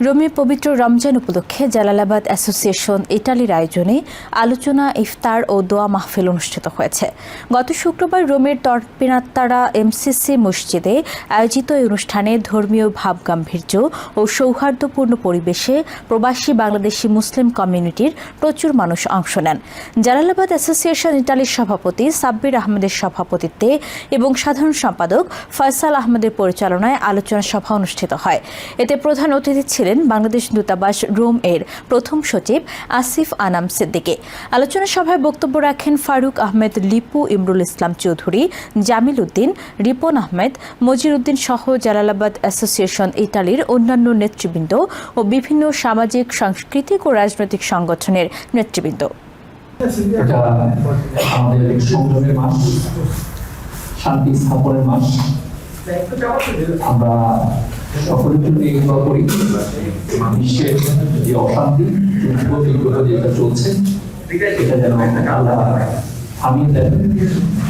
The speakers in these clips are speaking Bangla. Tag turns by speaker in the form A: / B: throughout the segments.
A: রোমে পবিত্র রমজান উপলক্ষে জালালাবাদ অ্যাসোসিয়েশন ইটালির আয়োজনে আলোচনা, ইফতার ও দোয়া মাহফিল অনুষ্ঠিত হয়েছে। গত শুক্রবার রোমের তর্পিনাত্তারা এমসিসি মসজিদে আয়োজিত এই অনুষ্ঠানে ধর্মীয় ভাবগাম্ভীর্য ও সৌহার্দ্যপূর্ণ পরিবেশে প্রবাসী বাংলাদেশি মুসলিম কমিউনিটির প্রচুর মানুষ অংশ নেন। জালালাবাদ অ্যাসোসিয়েশন ইটালির সভাপতি সাব্বির আহমেদের সভাপতিত্বে এবং সাধারণ সম্পাদক ফয়সাল আহমেদের পরিচালনায় আলোচনা সভা অনুষ্ঠিত হয়। এতে প্রধান অতিথি ছিলেন বাংলাদেশ দূতাবাস রোম এর প্রথম সচিব আসিফ আনাম সিদ্দিকী। আলোচনা সভায় বক্তব্য রাখেন ফারুক আহমেদ লিপু, ইমরুল ইসলাম চৌধুরী, জামিল উদ্দিন, রিপন আহমেদ, মজির উদ্দিন সহ জালালাবাদ অ্যাসোসিয়েশন ইটালির অন্যান্য নেতৃবৃন্দ ও বিভিন্ন সামাজিক, সাংস্কৃতিক ও রাজনৈতিক সংগঠনের নেতৃবৃন্দ।
B: এটা আমাদের সংযমের মাস, শান্তি স্থাপনের মাস। আমরা সকলের জন্য এগুলো করি। বিশ্বের যে অশান্তি, যেটা চলছে, এটা যেন আল্লাহ থামিয়ে দেন,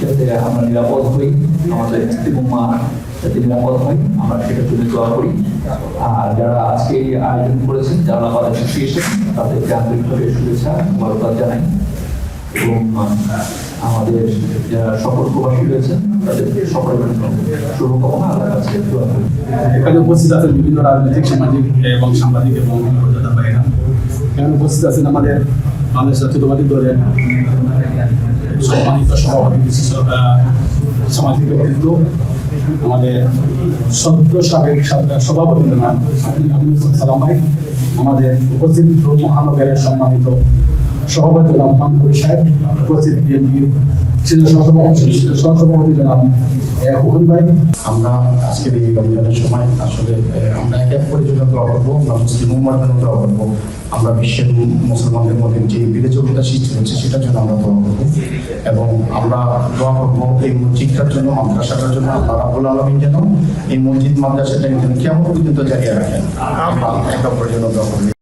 B: যাতে আমরা নিরাপদ হই, আমাদের মা যাতে নিরাপদ হয়, আমরা সেটার জন্য দোয়া করি। আর যারা আজকে আয়োজন করেছেন, যারা অ্যাসোসিয়েশন, তাদেরকে আন্তরিকভাবে শুভেচ্ছা বরকত জানাই। এবং আমাদের যারা সকল প্রবাসী রয়েছেন, তাদের সকলের জন্য শুভকামনা আল্লাহর কাছে দোয়া করি।
C: এখানে উপস্থিত আছেন বিভিন্ন রাজনৈতিক, সামাজিক এবং সাংবাদিক এবং মর্যাদা ভাইয়েরা। এখানে উপস্থিত আছেন আমাদের বাংলাদেশ জাতীয়তাবাদী দলের সম্মানিত সভাপতি, সামাজিক ব্যক্তিত্ব, আমাদের সদ্য সাবেক সভাপতি সালাম ভাই, আমাদের উপস্থিত মহানগরের সম্মানিত সভাপতি রহমান সাহেব, উপস্থিত বিএনপির সহসভাপতি জনাব হুকুম ভাই।
D: আমরা আজকের এই রমজানের সময় আসলে আমরা একে অপরের জন্য দোয়া করবো, আমরা মুসলিম উম্মার জন্য দোয়া করবো, আমরা বিশ্বের মুসলমানদের মধ্যে যে বিবেচকতা সৃষ্টি হচ্ছে সেটার জন্য আমরা দোয়া করবো, এবং আমরা দোয়া করবো এই মসজিদটার জন্য, মাদ্রাসাটার জন্য আল্লাহ রাব্বুল আলামিন যেন এই মসজিদ মাদ্রাসাটা কিয়ামত পর্যন্ত জারি রাখেন। আমরা একে অপরের জন্য দোয়া করবো।